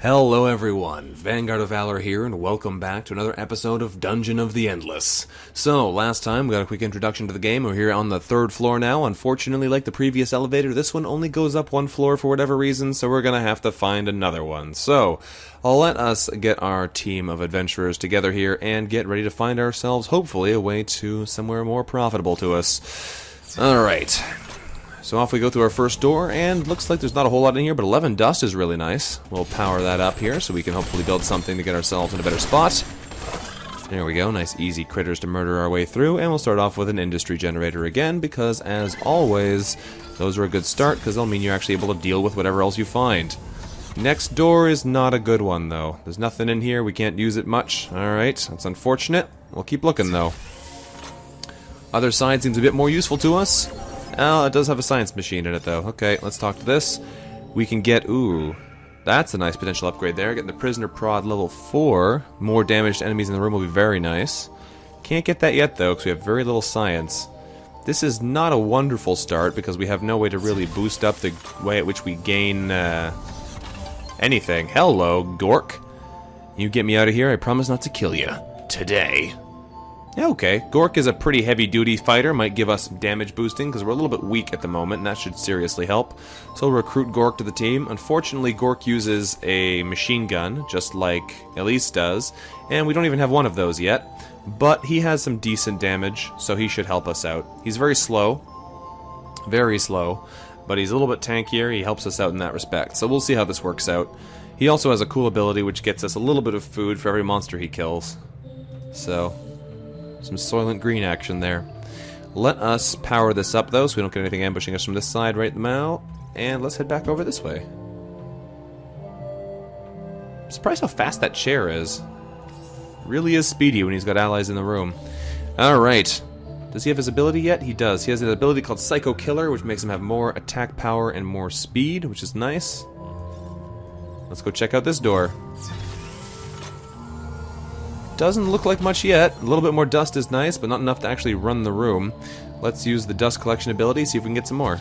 Hello everyone, Vanguard of Valor here, and welcome back to another episode of Dungeon of the Endless. So, last time we got a quick introduction to the game. We're here on the third floor now. Unfortunately, like the previous elevator, this one only goes up one floor for whatever reason, so we're gonna have to find another one. So, I'll let us get our team of adventurers together here and get ready to find ourselves, hopefully, a way to somewhere more profitable to us. Alright. So off we go through our first door, and looks like there's not a whole lot in here, but 11 dust is really nice. We'll power that up here so we can hopefully build something to get ourselves in a better spot. There we go, nice easy critters to murder our way through, and we'll start off with an industry generator again, because as always, those are a good start, because they'll mean you're actually able to deal with whatever else you find. Next door is not a good one, though. There's nothing in here, we can't use it much. Alright, that's unfortunate. We'll keep looking, though. Other side seems a bit more useful to us. Oh, it does have a science machine in it, though. Okay, let's talk to this. We can get... Ooh, that's a nice potential upgrade there. Getting the prisoner prod level 4. More damage to enemies in the room will be very nice. Can't get that yet, though, because we have very little science. This is not a wonderful start, because we have no way to really boost up the way at which we gain, anything. Hello, Gork. You get me out of here, I promise not to kill you. Today. Yeah, okay. Gork is a pretty heavy-duty fighter, might give us some damage boosting, because we're a little bit weak at the moment, and that should seriously help. So we'll recruit Gork to the team. Unfortunately, Gork uses a machine gun, just like Elise does, and we don't even have one of those yet. But he has some decent damage, so he should help us out. He's very slow, but he's a little bit tankier. He helps us out in that respect, so we'll see how this works out. He also has a cool ability which gets us a little bit of food for every monster he kills. So... some Soylent Green action there. Let us power this up, though, so we don't get anything ambushing us from this side right now. And let's head back over this way. I'm surprised how fast that chair is. Really is speedy when he's got allies in the room. Alright. Does he have his ability yet? He does. He has an ability called Psycho Killer, which makes him have more attack power and more speed, which is nice. Let's go check out this door. Doesn't look like much yet. A little bit more dust is nice, but not enough to actually run the room. Let's use the dust collection ability, see if we can get some more.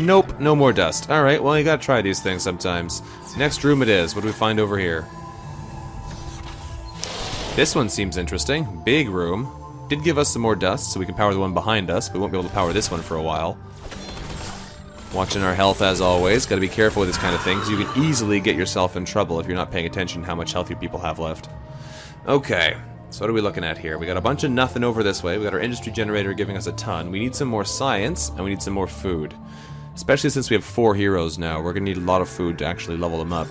Nope, no more dust. Alright, well, you gotta try these things sometimes. Next room it is. What do we find over here? This one seems interesting. Big room. Did give us some more dust, so we can power the one behind us, but we won't be able to power this one for a while. Watching our health as always. Gotta be careful with this kind of thing, because you can easily get yourself in trouble if you're not paying attention to how much health your people have left. Okay, so what are we looking at here? We got a bunch of nothing over this way. We got our industry generator giving us a ton. We need some more science, and we need some more food. Especially since we have 4 heroes now. We're gonna need a lot of food to actually level them up.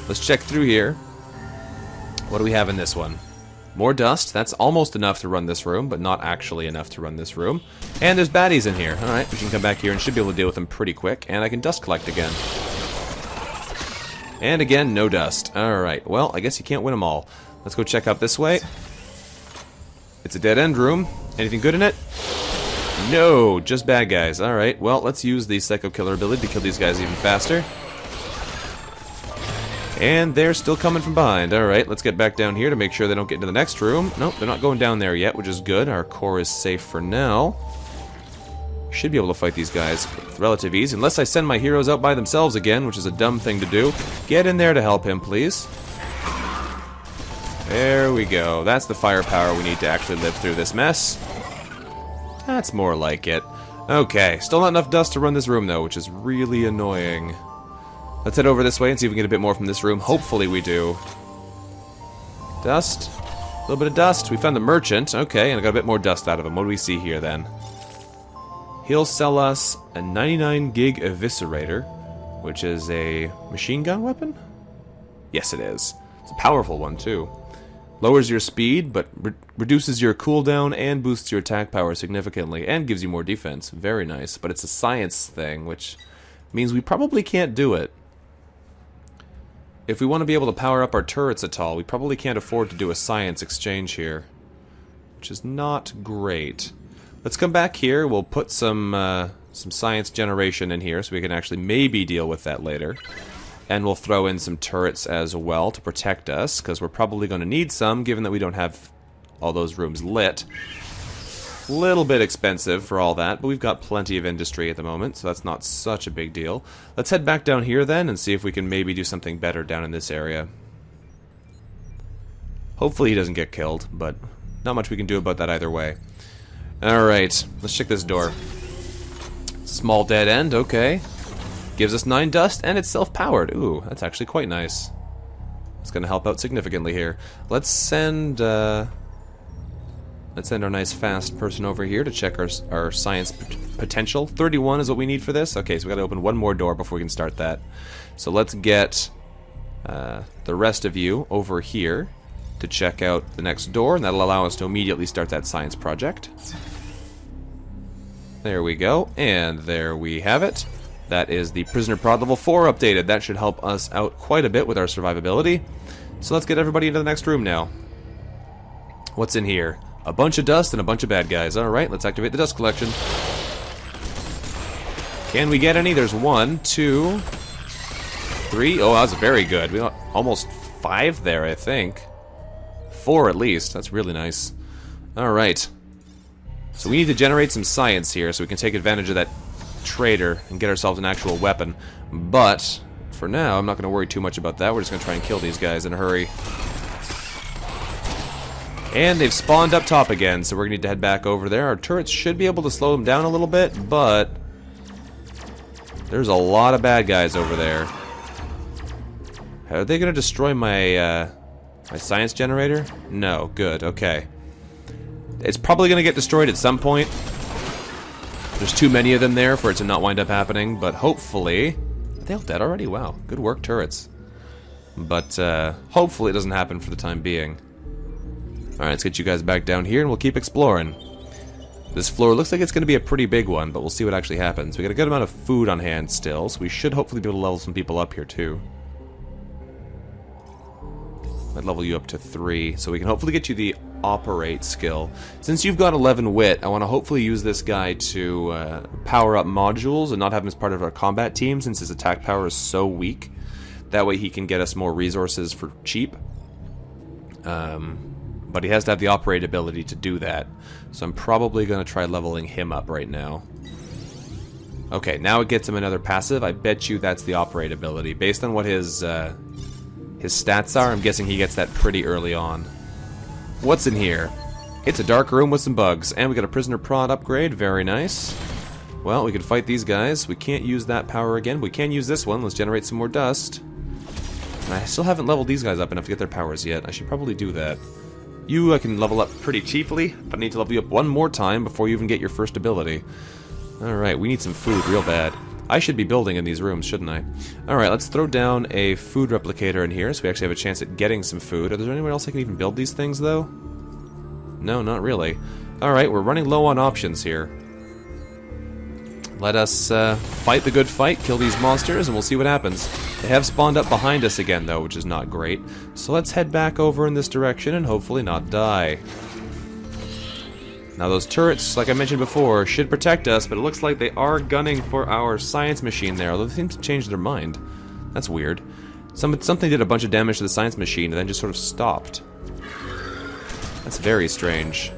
Let's check through here. What do we have in this one? More dust. That's almost enough to run this room, but not actually enough to run this room. And there's baddies in here. Alright, we can come back here and should be able to deal with them pretty quick. And I can dust collect again. And again, no dust. Alright, well, I guess you can't win them all. Let's go check out this way. It's a dead-end room. Anything good in it? No, just bad guys. Alright, well, let's use the Psycho Killer ability to kill these guys even faster. And they're still coming from behind. Alright, let's get back down here to make sure they don't get into the next room. Nope, they're not going down there yet, which is good. Our core is safe for now. Should be able to fight these guys with relative ease, unless I send my heroes out by themselves again, which is a dumb thing to do. Get in there to help him, please. There we go. That's the firepower we need to actually live through this mess. That's more like it. Okay, still not enough dust to run this room, though, which is really annoying. Let's head over this way and see if we can get a bit more from this room. Hopefully we do. Dust. A little bit of dust. We found the merchant. Okay, and I got a bit more dust out of him. What do we see here, then? He'll sell us a 99 gig eviscerator, which is a machine gun weapon? Yes, it is. It's a powerful one, too. Lowers your speed, but reduces your cooldown and boosts your attack power significantly, and gives you more defense. Very nice. But it's a science thing, which means we probably can't do it. If we want to be able to power up our turrets at all, we probably can't afford to do a science exchange here. Which is not great. Let's come back here, we'll put some science generation in here so we can actually maybe deal with that later. And we'll throw in some turrets as well to protect us, because we're probably going to need some, given that we don't have all those rooms lit. Little bit expensive for all that, but we've got plenty of industry at the moment, so that's not such a big deal. Let's head back down here then and see if we can maybe do something better down in this area. Hopefully he doesn't get killed, but not much we can do about that either way. Alright, let's check this door. Small dead end, okay. Gives us 9 dust, and it's self-powered. Ooh, that's actually quite nice. It's going to help out significantly here. Let's send our nice fast person over here to check our science potential. 31 is what we need for this. Okay, so we got to open one more door before we can start that. So let's get the rest of you over here to check out the next door, and that'll allow us to immediately start that science project. There we go, and there we have it. That is the prisoner prod level 4 updated. That should help us out quite a bit with our survivability. So let's get everybody into the next room now. What's in here? A bunch of dust and a bunch of bad guys. Alright, let's activate the dust collection. Can we get any? There's 1, 2, 3. Oh, that was very good. We got almost 5 there, I think. 4 at least. That's really nice. Alright. So we need to generate some science here so we can take advantage of that trader and get ourselves an actual weapon. But for now, I'm not going to worry too much about that. We're just going to try and kill these guys in a hurry. And they've spawned up top again, so we're going to need to head back over there. Our turrets should be able to slow them down a little bit, but there's a lot of bad guys over there. Are they going to destroy my my science generator? No. Good. Okay. It's probably going to get destroyed at some point. There's too many of them there for it to not wind up happening, but hopefully... Are they all dead already? Wow. Good work, turrets. But hopefully it doesn't happen for the time being. Alright, let's get you guys back down here and we'll keep exploring. This floor looks like it's going to be a pretty big one, but we'll see what actually happens. We got a good amount of food on hand still, so we should hopefully be able to level some people up here too. I'd level you up to 3, so we can hopefully get you the operate skill. Since you've got 11 wit, I want to hopefully use this guy to power up modules and not have him as part of our combat team since his attack power is so weak. That way he can get us more resources for cheap. But he has to have the operate ability to do that. So I'm probably going to try leveling him up right now. Okay, now it gets him another passive. I bet you that's the operate ability. Based on what his stats are, I'm guessing he gets that pretty early on. What's in here? It's a dark room with some bugs. And we got a prisoner prod upgrade. Very nice. Well, we can fight these guys. We can't use that power again. We can use this one. Let's generate some more dust. And I still haven't leveled these guys up enough to get their powers yet. I should probably do that. You can level up pretty cheaply, but I need to level you up one more time before you even get your first ability. Alright, we need some food real bad. I should be building in these rooms, shouldn't I? Alright, let's throw down a food replicator in here so we actually have a chance at getting some food. Is there anyone else that can even build these things, though? No, not really. Alright, we're running low on options here. Let us fight the good fight, kill these monsters, and we'll see what happens. They have spawned up behind us again, though, which is not great. So let's head back over in this direction and hopefully not die. Now those turrets, like I mentioned before, should protect us, but it looks like they are gunning for our science machine there, although they seem to change their mind. That's weird. Something did a bunch of damage to the science machine and then just sort of stopped. That's very strange.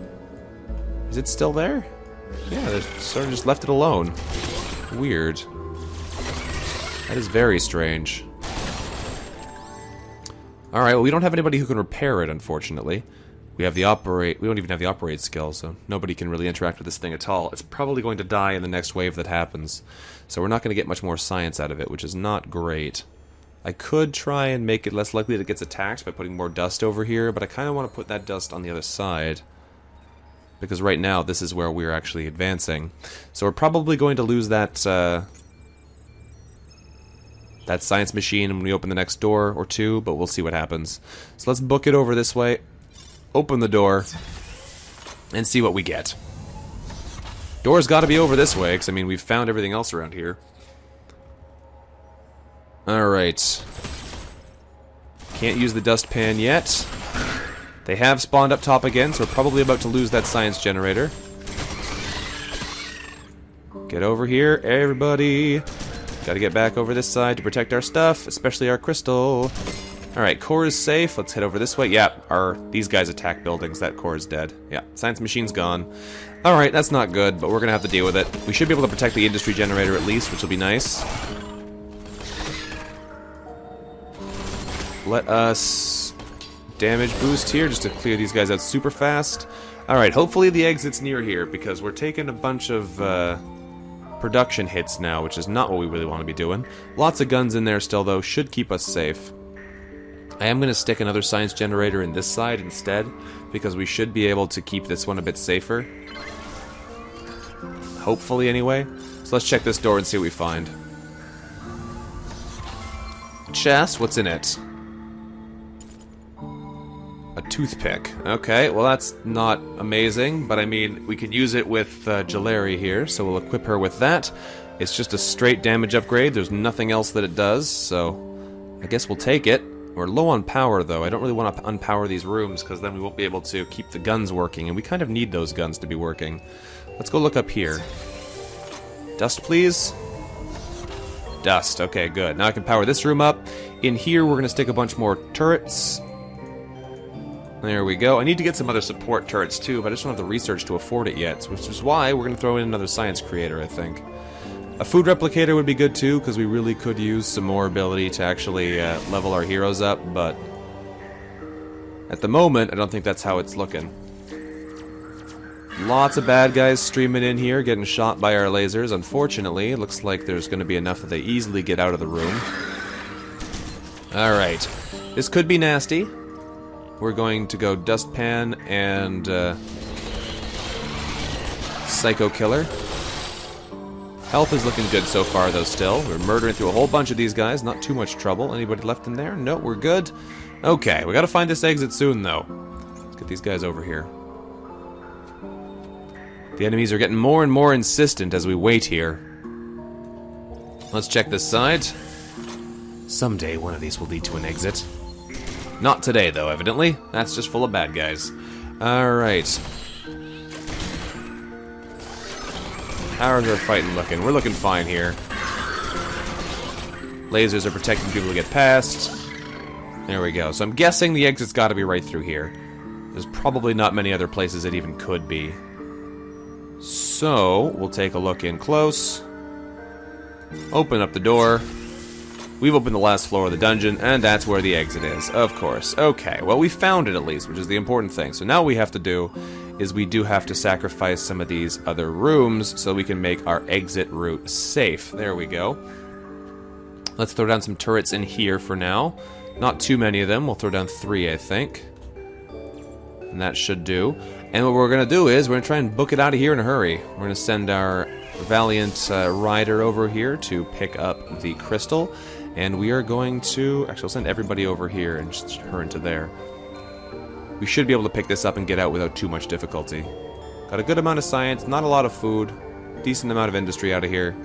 Is it still there? Yeah, they sort of just left it alone. Weird. That is very strange. Alright, well we don't have anybody who can repair it, unfortunately. We have the operate. We don't even have the operate skill, so nobody can really interact with this thing at all. It's probably going to die in the next wave that happens. So we're not going to get much more science out of it, which is not great. I could try and make it less likely that it gets attacked by putting more dust over here, but I kind of want to put that dust on the other side. Because right now, this is where we're actually advancing. So we're probably going to lose that that science machine when we open the next door or two, but we'll see what happens. So let's book it over this way. Open the door and see what we get. Door's got to be over this way, because I mean we've found everything else around here. Alright. Can't use the dustpan yet. They have spawned up top again, so we're probably about to lose that science generator. Get over here, everybody. Gotta get back over this side to protect our stuff, especially our crystal. Alright, core is safe. Let's head over this way. Yeah, these guys attack buildings. That core is dead. Yeah, science machine's gone. Alright, that's not good, but we're gonna have to deal with it. We should be able to protect the industry generator at least, which will be nice. Let us damage boost here just to clear these guys out super fast. Alright, hopefully the exit's near here, because we're taking a bunch of production hits now, which is not what we really want to be doing. Lots of guns in there still, though, should keep us safe. I am going to stick another science generator in this side instead, because we should be able to keep this one a bit safer. Hopefully, anyway. So let's check this door and see what we find. Chest, what's in it? A toothpick. Okay, well that's not amazing, but I mean, we can use it with Jalari here, so we'll equip her with that. It's just a straight damage upgrade, there's nothing else that it does, so I guess we'll take it. We're low on power, though. I don't really want to unpower these rooms, because then we won't be able to keep the guns working, and we kind of need those guns to be working. Let's go look up here. Dust, please. Dust. Okay, good. Now I can power this room up. In here, we're going to stick a bunch more turrets. There we go. I need to get some other support turrets, too, but I just don't have the research to afford it yet, which is why we're going to throw in another science creator, I think. A food replicator would be good too, because we really could use some more ability to actually level our heroes up, but at the moment, I don't think that's how it's looking. Lots of bad guys streaming in here, getting shot by our lasers. Unfortunately, it looks like there's going to be enough that they easily get out of the room. Alright, this could be nasty. We're going to go Dustpan and Psycho Killer. Health is looking good so far, though, still. We're murdering through a whole bunch of these guys. Not too much trouble. Anybody left in there? No, we're good. Okay, we gotta find this exit soon, though. Let's get these guys over here. The enemies are getting more and more insistent as we wait here. Let's check this side. Someday one of these will lead to an exit. Not today, though, evidently. That's just full of bad guys. Alright. How's our fighting looking? We're looking fine here. Lasers are protecting people to get past. There we go. So I'm guessing the exit's got to be right through here. There's probably not many other places it even could be. So, we'll take a look in close. Open up the door. We've opened the last floor of the dungeon, and that's where the exit is, of course. Okay, well, we found it at least, which is the important thing. So now what we have to do is we do have to sacrifice some of these other rooms so we can make our exit route safe. There we go. Let's throw down some turrets in here for now. Not too many of them. We'll throw down 3, I think. And that should do. And what we're going to do is we're going to try and book it out of here in a hurry. We're going to send our valiant rider over here to pick up the crystal. And we are going to... Actually, I'll send everybody over here and just her into there. We should be able to pick this up and get out without too much difficulty. Got a good amount of science, not a lot of food, decent amount of industry out of here.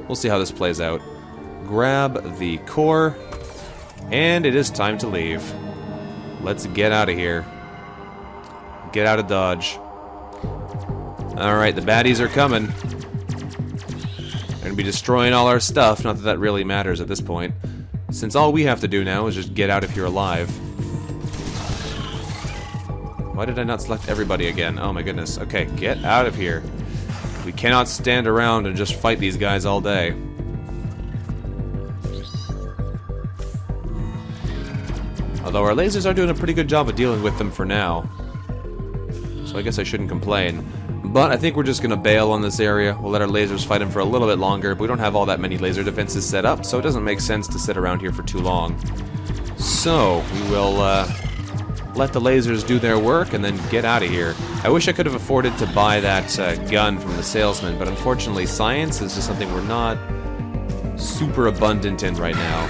We'll see how this plays out. Grab the core, and it is time to leave. Let's get out of here. Get out of Dodge. Alright, the baddies are coming. They're gonna be destroying all our stuff, not that that really matters at this point. Since all we have to do now is just get out of here alive. Why did I not select everybody again? Oh my goodness. Okay, get out of here. We cannot stand around and just fight these guys all day. Although our lasers are doing a pretty good job of dealing with them for now. So I guess I shouldn't complain. But I think we're just going to bail on this area. We'll let our lasers fight them for a little bit longer, but we don't have all that many laser defenses set up, so it doesn't make sense to sit around here for too long. So, we will let the lasers do their work and then get out of here. I wish I could have afforded to buy that gun from the salesman, but unfortunately science is just something we're not super abundant in right now.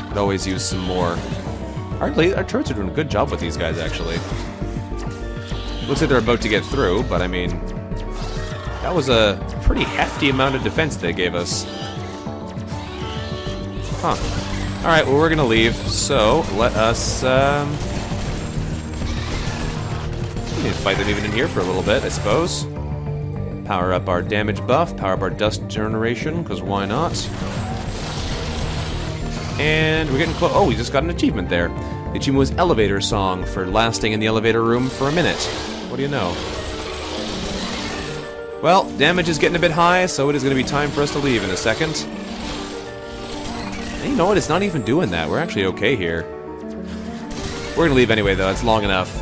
Could always use some more. Our turrets are doing a good job with these guys, actually. Looks like they're about to get through, but I mean, that was a pretty hefty amount of defense they gave us. Huh. Alright, well, we're gonna leave, so let us, we need to fight them even in here for a little bit, I suppose. Power up our damage buff, power up our dust generation, because why not? And we're getting close. Oh, we just got an achievement there. The achievement was Elevator Song for lasting in the elevator room for a minute. What do you know? Well, damage is getting a bit high, so it is going to be time for us to leave in a second. And you know what? It's not even doing that. We're actually okay here. We're going to leave anyway, though. It's long enough.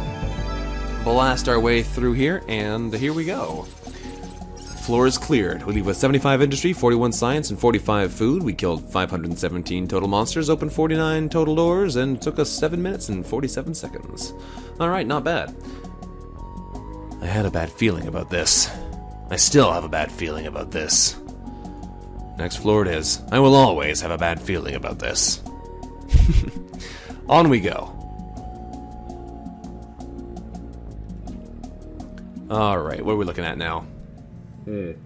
Blast our way through here, and here we go. Floor is cleared. We leave with 75 industry, 41 science, and 45 food. We killed 517 total monsters, opened 49 total doors, and took us 7 minutes and 47 seconds. Alright, not bad. I had a bad feeling about this. I still have a bad feeling about this. Next floor it is. I will always have a bad feeling about this. On we go. Alright, what are we looking at now? This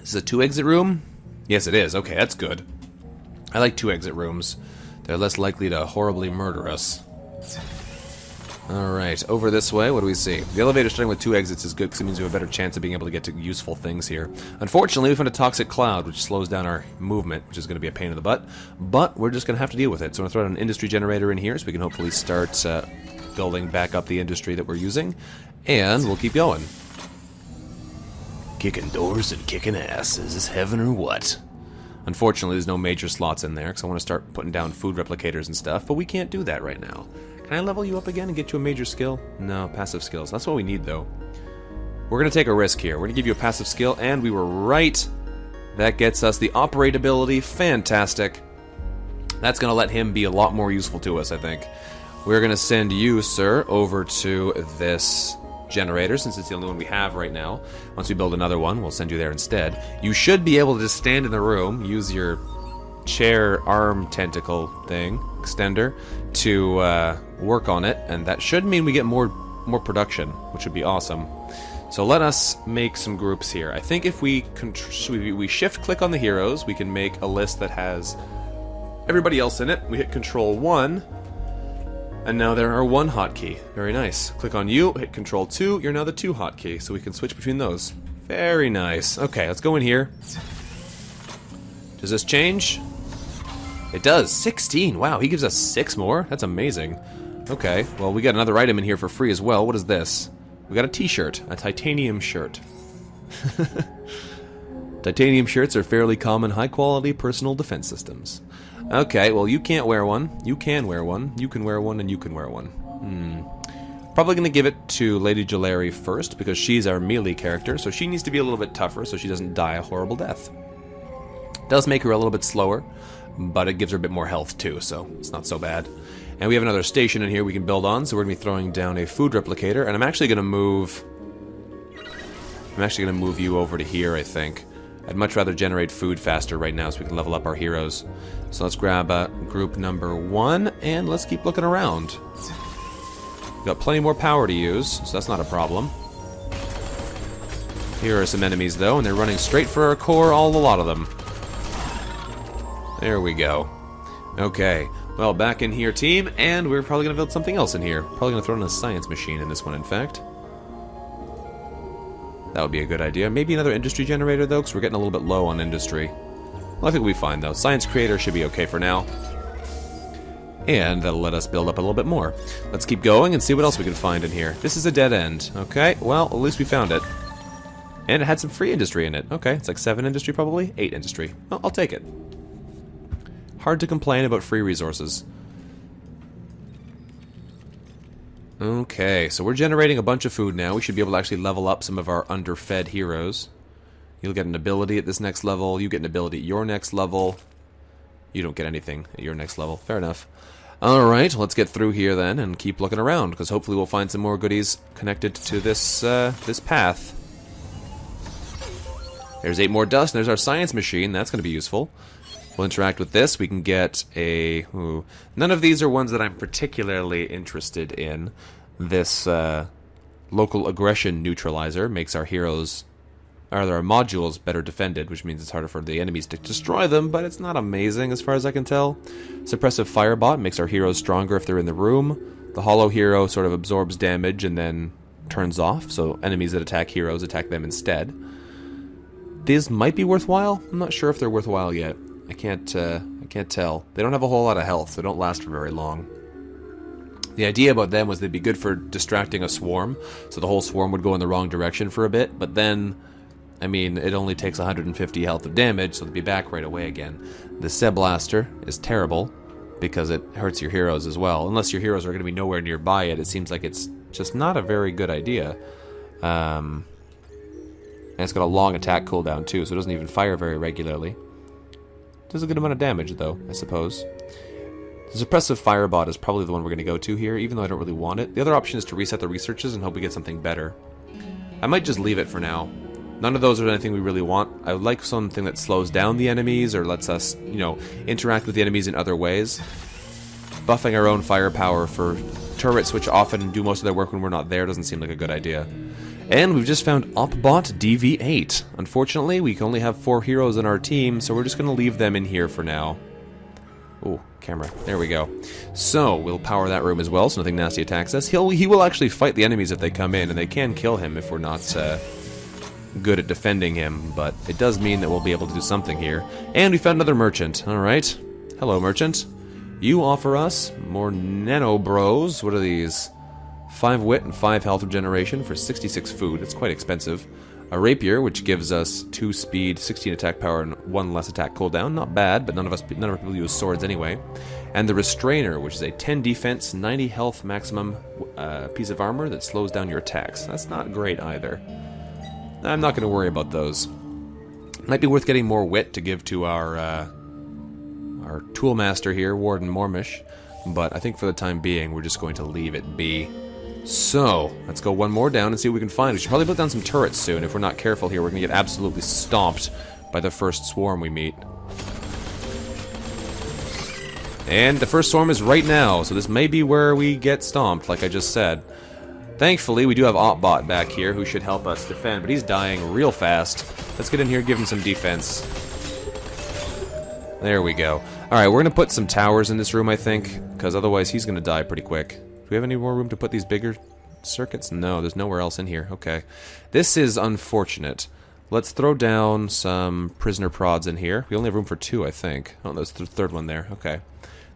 is a 2-exit room? Yes, it is. Okay, that's good. I like 2-exit rooms. They're less likely to horribly murder us. Alright, over this way, what do we see? The elevator starting with 2 exits is good because it means we have a better chance of being able to get to useful things here. Unfortunately, we found a toxic cloud, which slows down our movement, which is going to be a pain in the butt. But we're just going to have to deal with it. So I'm going to throw an industry generator in here so we can hopefully start building back up the industry that we're using. And we'll keep going. Kicking doors and kicking ass. Is this heaven or what? Unfortunately, there's no major slots in there because I want to start putting down food replicators and stuff, but we can't do that right now. Can I level you up again and get you a major skill? No, passive skills. That's what we need, though. We're going to take a risk here. We're going to give you a passive skill, and we were right. That gets us the operate ability. Fantastic. That's going to let him be a lot more useful to us, I think. We're going to send you, sir, over to this generator, since it's the only one we have right now. Once we build another one, we'll send you there instead. You should be able to just stand in the room, use your chair arm tentacle thing, extender, to work on it, and that should mean we get more production, which would be awesome. So let us make some groups here. I think if we shift-click on the heroes, we can make a list that has everybody else in it. We hit Control 1, and now there are 1 hotkey. Very nice. Click on you, hit Control 2, you're now the 2 hotkey, so we can switch between those. Very nice. Okay, let's go in here. Does this change? It does. 16. Wow, he gives us 6 more? That's amazing. Okay, well, we got another item in here for free as well. What is this? We got a t-shirt. A titanium shirt. Titanium shirts are fairly common, high-quality personal defense systems. Okay, well, you can't wear one. You can wear one. You can wear one, and you can wear one. Probably going to give it to Lady Jalari first, because she's our melee character, so she needs to be a little bit tougher so she doesn't die a horrible death. Does make her a little bit slower, but it gives her a bit more health too, so it's not so bad. And we have another station in here we can build on, so we're going to be throwing down a food replicator, and I'm actually going to move you over to here, I think. I'd much rather generate food faster right now so we can level up our heroes. So let's grab group number 1, and let's keep looking around. We've got plenty more power to use, so that's not a problem. Here are some enemies, though, and they're running straight for our core, a lot of them. There we go. Okay, well, back in here, team, and we're probably going to build something else in here. Probably going to throw in a science machine in this one, in fact. That would be a good idea. Maybe another industry generator, though, because we're getting a little bit low on industry. Well, I think we'll be fine, though. Science creator should be okay for now. And that'll let us build up a little bit more. Let's keep going and see what else we can find in here. This is a dead end. Okay, well, at least we found it. And it had some free industry in it. Okay, it's like 7 industry, probably? 8 industry. Well, I'll take it. Hard to complain about free resources. Okay, so we're generating a bunch of food now. We should be able to actually level up some of our underfed heroes. You'll get an ability at this next level. You get an ability at your next level. You don't get anything at your next level. Fair enough. Alright, let's get through here then and keep looking around, because hopefully we'll find some more goodies connected to this, this path. There's 8 more dust, and there's our science machine. That's going to be useful. We'll interact with this. We can get a... Ooh, none of these are ones that I'm particularly interested in. This local aggression neutralizer makes our heroes... or our modules better defended, which means it's harder for the enemies to destroy them, but it's not amazing as far as I can tell. Suppressive Firebot makes our heroes stronger if they're in the room. The Hollow Hero sort of absorbs damage and then turns off, so enemies that attack heroes attack them instead. These might be worthwhile. I'm not sure if they're worthwhile yet. I can't tell. They don't have a whole lot of health, so they don't last for very long. The idea about them was they'd be good for distracting a swarm, so the whole swarm would go in the wrong direction for a bit, but then, I mean, it only takes 150 health of damage, so they'd be back right away again. The Seb Blaster is terrible, because it hurts your heroes as well. Unless your heroes are going to be nowhere nearby it, it seems like it's just not a very good idea. And it's got a long attack cooldown too, so it doesn't even fire very regularly. Does a good amount of damage though, I suppose. The Suppressive Firebot is probably the one we're going to go to here, even though I don't really want it. The other option is to reset the researches and hope we get something better. I might just leave it for now. None of those are anything we really want. I would like something that slows down the enemies or lets us, you know, interact with the enemies in other ways. Buffing our own firepower for turrets, which often do most of their work when we're not there, doesn't seem like a good idea. And we've just found Opbot DV8. Unfortunately, we can only have 4 heroes in our team, so we're just going to leave them in here for now. Oh, camera. There we go. So, we'll power that room as well, so nothing nasty attacks us. He will actually fight the enemies if they come in, and they can kill him if we're not good at defending him, but it does mean that we'll be able to do something here. And we found another merchant. Alright. Hello, merchant. You offer us more nano bros. What are these? 5 wit and 5 health regeneration for 66 food. It's quite expensive. A rapier, which gives us 2 speed, 16 attack power, and 1 less attack cooldown. Not bad, but none of our people use swords anyway. And the restrainer, which is a 10 defense, 90 health maximum piece of armor that slows down your attacks. That's not great either. I'm not going to worry about those. Might be worth getting more wit to give to our toolmaster here, Warden Mormish. But I think for the time being, we're just going to leave it be. So, let's go one more down and see what we can find. We should probably put down some turrets soon. If we're not careful here, we're going to get absolutely stomped by the first swarm we meet. And the first swarm is right now, so this may be where we get stomped, like I just said. Thankfully, we do have Opbot back here who should help us defend, but he's dying real fast. Let's get in here and give him some defense. There we go. Alright, we're going to put some towers in this room, I think, because otherwise he's going to die pretty quick. Do we have any more room to put these bigger circuits? No, there's nowhere else in here. Okay. This is unfortunate. Let's throw down some prisoner prods in here. We only have room for 2, I think. Oh, there's the third one there. Okay.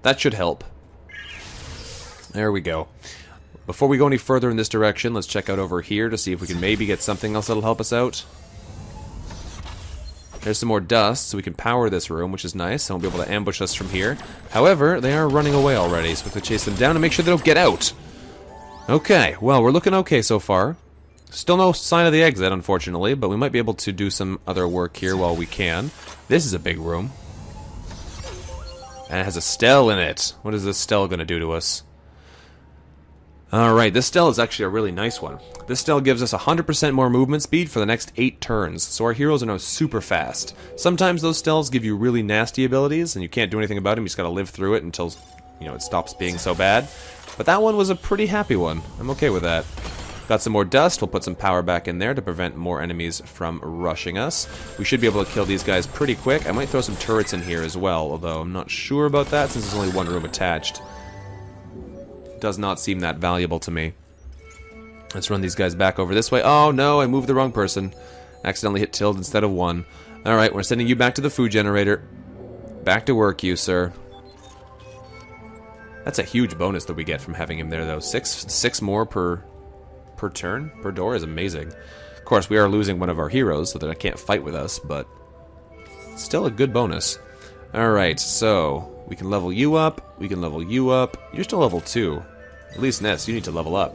That should help. There we go. Before we go any further in this direction, let's check out over here to see if we can maybe get something else that'll help us out. There's some more dust, so we can power this room, which is nice. I won't be able to ambush us from here. However, they are running away already, so we have to chase them down and make sure they don't get out. Okay, well, we're looking okay so far. Still no sign of the exit, unfortunately, but we might be able to do some other work here while we can. This is a big room. And it has a stele in it. What is this stele going to do to us? Alright, this stele is actually a really nice one. This stele gives us 100% more movement speed for the next 8 turns, so our heroes are now super fast. Sometimes those steles give you really nasty abilities, and you can't do anything about them, you just gotta live through it until, you know, it stops being so bad. But that one was a pretty happy one. I'm okay with that. Got some more dust, we'll put some power back in there to prevent more enemies from rushing us. We should be able to kill these guys pretty quick. I might throw some turrets in here as well, although I'm not sure about that since there's only one room attached. Does not seem that valuable to me. Let's run these guys back over this way. Oh no, I moved the wrong person. Accidentally hit tilde instead of 1. Alright, we're sending you back to the food generator. Back to work, you, sir. That's a huge bonus that we get from having him there, though. Six more per turn? Per door is amazing. Of course, we are losing one of our heroes, so that I can't fight with us, but still a good bonus. Alright, so we can level you up, we can level you up. You're still level 2. At least Ness, you need to level up.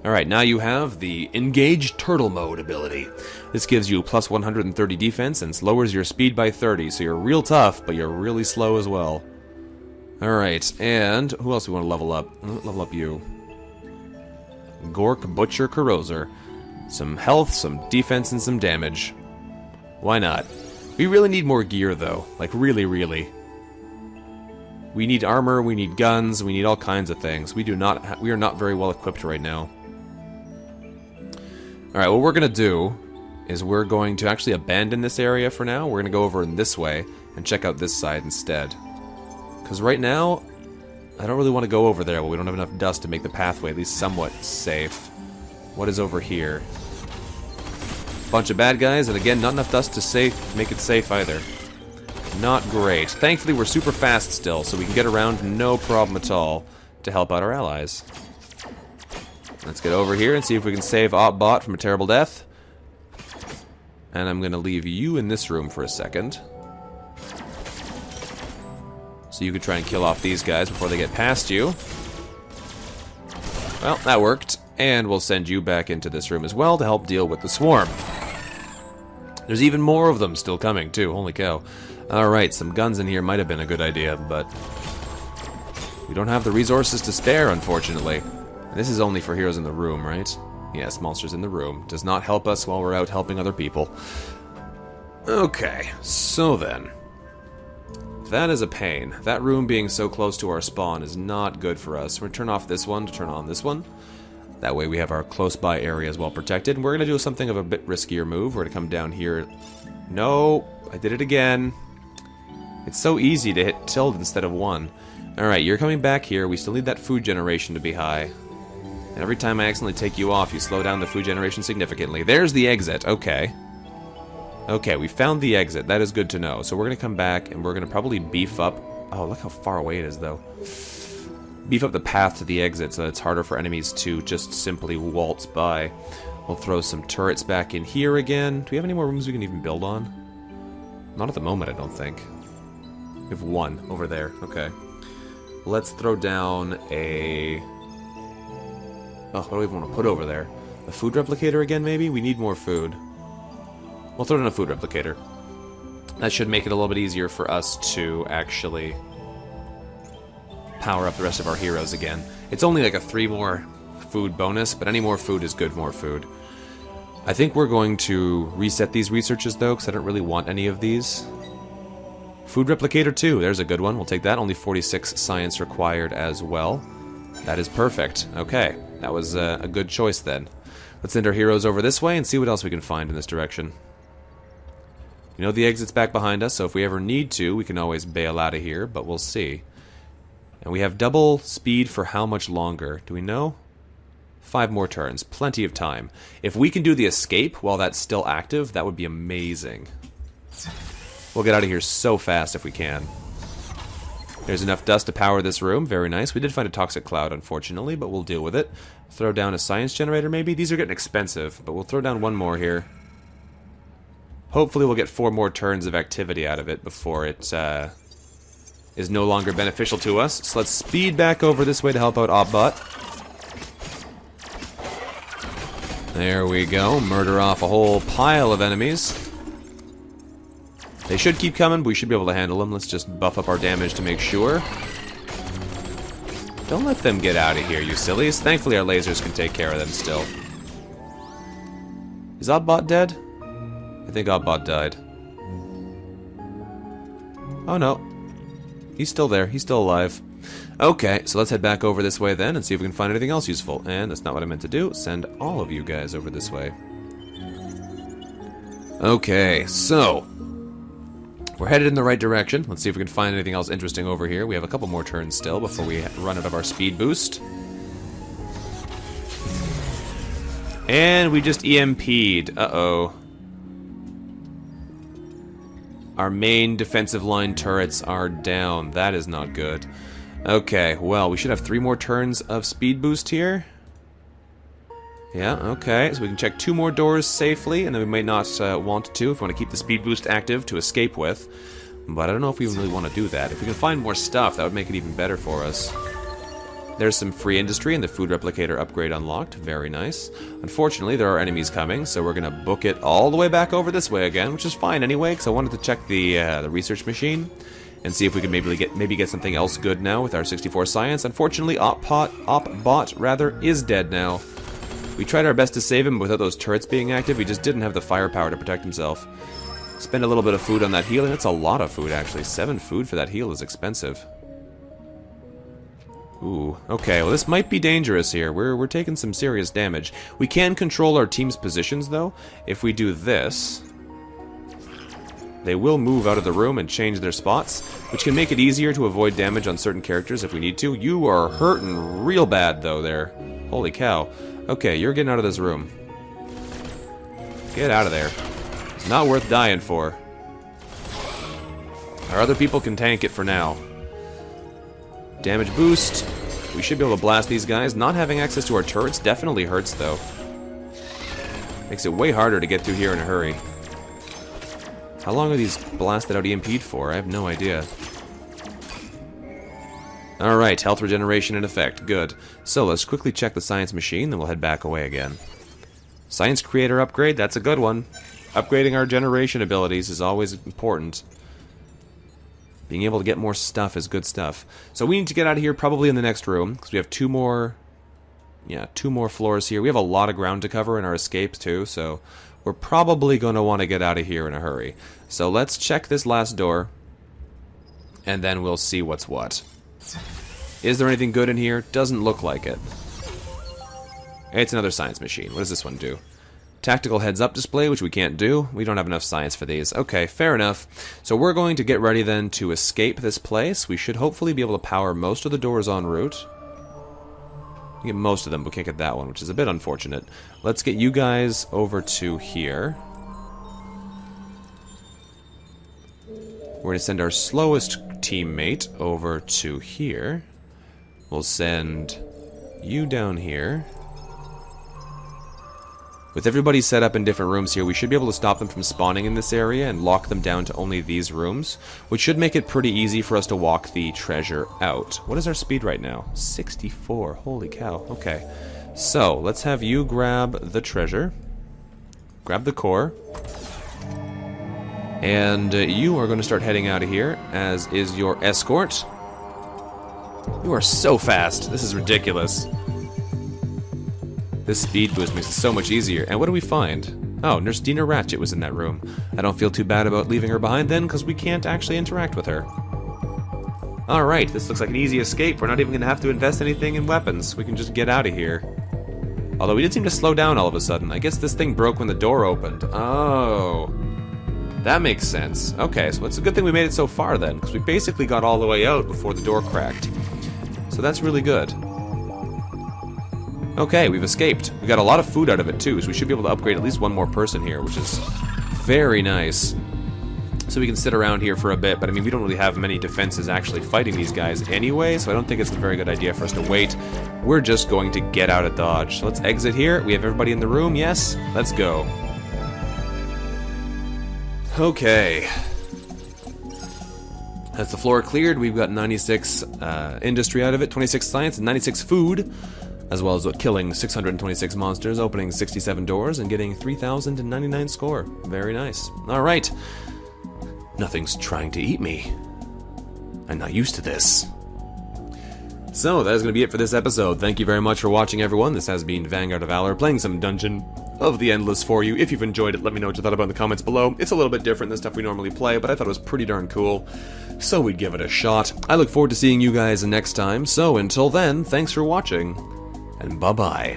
Alright, now you have the Engage Turtle Mode ability. This gives you plus 130 defense and lowers your speed by 30, so you're real tough, but you're really slow as well. Alright, and who else do we want to level up? Level up you. Gork Butcher Corroser. Some health, some defense, and some damage. Why not? We really need more gear, though. Like, really, really. We need armor, we need guns, we need all kinds of things. We are not very well equipped right now. Alright, what we're going to do is we're going to actually abandon this area for now. We're going to go over in this way and check out this side instead. Because right now, I don't really want to go over there, but we don't have enough dust to make the pathway at least somewhat safe. What is over here? Bunch of bad guys, and again, not enough dust to make it safe either. Not great. Thankfully, we're super fast still, so we can get around no problem at all to help out our allies. Let's get over here and see if we can save OpBot from a terrible death. And I'm going to leave you in this room for a second. So you can try and kill off these guys before they get past you. Well, that worked. And we'll send you back into this room as well to help deal with the swarm. There's even more of them still coming, too. Holy cow. Alright, some guns in here might have been a good idea, but we don't have the resources to spare, unfortunately. And this is only for heroes in the room, right? Yes, monsters in the room. Does not help us while we're out helping other people. Okay, so then. That is a pain. That room being so close to our spawn is not good for us. We're going to turn off this one to turn on this one. That way we have our close-by areas well protected. And we're going to do something of a bit riskier move. We're going to come down here. No, I did it again. It's so easy to hit tilde instead of 1. Alright, you're coming back here. We still need that food generation to be high. And every time I accidentally take you off, you slow down the food generation significantly. There's the exit. Okay. Okay, we found the exit. That is good to know. So we're going to come back, and we're going to probably beef up... Oh, look how far away it is, though. Beef up the path to the exit so that it's harder for enemies to just simply waltz by. We'll throw some turrets back in here again. Do we have any more rooms we can even build on? Not at the moment, I don't think. We have one over there. Okay. Let's throw down a... Oh, what do we want to put over there? A food replicator again, maybe? We need more food. We'll throw in a food replicator. That should make it a little bit easier for us to actually power up the rest of our heroes again. It's only like a 3 more food bonus, but any more food is good more food. I think we're going to reset these researches, though, because I don't really want any of these. Food replicator 2, there's a good one. We'll take that. Only 46 science required as well. That is perfect. Okay, that was a good choice then. Let's send our heroes over this way and see what else we can find in this direction. You know the exit's back behind us, so if we ever need to, we can always bail out of here, but we'll see. And we have double speed for how much longer? Do we know? 5 more turns. Plenty of time. If we can do the escape while that's still active, that would be amazing. We'll get out of here so fast if we can. There's enough dust to power this room. Very nice. We did find a toxic cloud, unfortunately, but we'll deal with it. Throw down a science generator, maybe? These are getting expensive, but we'll throw down one more here. Hopefully we'll get 4 more turns of activity out of it before it is no longer beneficial to us. So let's speed back over this way to help out OpBot. There we go. Murder off a whole pile of enemies. They should keep coming, but we should be able to handle them. Let's just buff up our damage to make sure. Don't let them get out of here, you sillies. Thankfully our lasers can take care of them still. Is OpBot dead? I think OpBot died. Oh no. He's still there. He's still alive. Okay, so let's head back over this way then and see if we can find anything else useful. And that's not what I meant to do. Send all of you guys over this way. Okay, so we're headed in the right direction. Let's see if we can find anything else interesting over here. We have a couple more turns still before we run out of our speed boost. And we just EMP'd. Uh-oh. Our main defensive line turrets are down. That is not good. Okay, well, we should have 3 more turns of speed boost here. Yeah, okay, so we can check 2 more doors safely, and then we might not want to if we want to keep the speed boost active to escape with. But I don't know if we really want to do that. If we can find more stuff, that would make it even better for us. There's some free industry and the food replicator upgrade unlocked. Very nice. Unfortunately, there are enemies coming, so we're going to book it all the way back over this way again, which is fine anyway, because I wanted to check the research machine and see if we could maybe get something else good now with our 64 science. Unfortunately, OpBot is dead now. We tried our best to save him, but without those turrets being active, he just didn't have the firepower to protect himself. Spend a little bit of food on that heal, and it's a lot of food, actually. 7 food for that heal is expensive. Ooh, okay, well this might be dangerous here. We're taking some serious damage. We can control our team's positions, though. If we do this, they will move out of the room and change their spots, which can make it easier to avoid damage on certain characters if we need to. You are hurting real bad, though, there. Holy cow. Okay, you're getting out of this room. Get out of there. It's not worth dying for. Our other people can tank it for now. Damage boost. We should be able to blast these guys. Not having access to our turrets definitely hurts, though. Makes it way harder to get through here in a hurry. How long are these blasted out EMP'd for? I have no idea. Alright, health regeneration in effect. Good. So, let's quickly check the science machine, then we'll head back away again. Science creator upgrade, that's a good one. Upgrading our generation abilities is always important. Being able to get more stuff is good stuff. So we need to get out of here probably in the next room, because we have two more floors here. We have a lot of ground to cover in our escapes too, so we're probably going to want to get out of here in a hurry. So let's check this last door, and then we'll see what's what. Is there anything good in here? Doesn't look like it. It's another science machine. What does this one do? Tactical heads-up display, which we can't do. We don't have enough science for these. Okay, fair enough. So we're going to get ready then to escape this place. We should hopefully be able to power most of the doors en route. We can get most of them, but we can't get that one, which is a bit unfortunate. Let's get you guys over to here. We're going to send our slowest teammate over to here. We'll send you down here. With everybody set up in different rooms here, we should be able to stop them from spawning in this area and lock them down to only these rooms, which should make it pretty easy for us to walk the treasure out. What is our speed right now? 64. Holy cow. Okay. So, let's have you grab the treasure. Grab the core. And you are going to start heading out of here, as is your escort. You are so fast. This is ridiculous. This speed boost makes it so much easier. And what do we find? Oh, Nurse Dina Ratchet was in that room. I don't feel too bad about leaving her behind then, because we can't actually interact with her. Alright, this looks like an easy escape. We're not even going to have to invest anything in weapons. We can just get out of here. Although we did seem to slow down all of a sudden. I guess this thing broke when the door opened. Oh. That makes sense. Okay, so it's a good thing we made it so far then, because we basically got all the way out before the door cracked. So that's really good. Okay, we've escaped. We got a lot of food out of it too, so we should be able to upgrade at least one more person here, which is very nice. So we can sit around here for a bit, but I mean, we don't really have many defenses actually fighting these guys anyway, so I don't think it's a very good idea for us to wait. We're just going to get out of Dodge. So let's exit here. We have everybody in the room, yes? Let's go. Okay. That's the floor cleared. We've got 96 industry out of it, 26 science, and 96 food, as well as killing 626 monsters, opening 67 doors, and getting 3,099 score. Very nice. Alright. Nothing's trying to eat me. I'm not used to this. So, that is going to be it for this episode. Thank you very much for watching, everyone. This has been Vanguard of Valor, playing some Dungeon of the Endless for you. If you've enjoyed it, let me know what you thought about it in the comments below. It's a little bit different than stuff we normally play, but I thought it was pretty darn cool, so we'd give it a shot. I look forward to seeing you guys next time, so until then, thanks for watching, and bye-bye.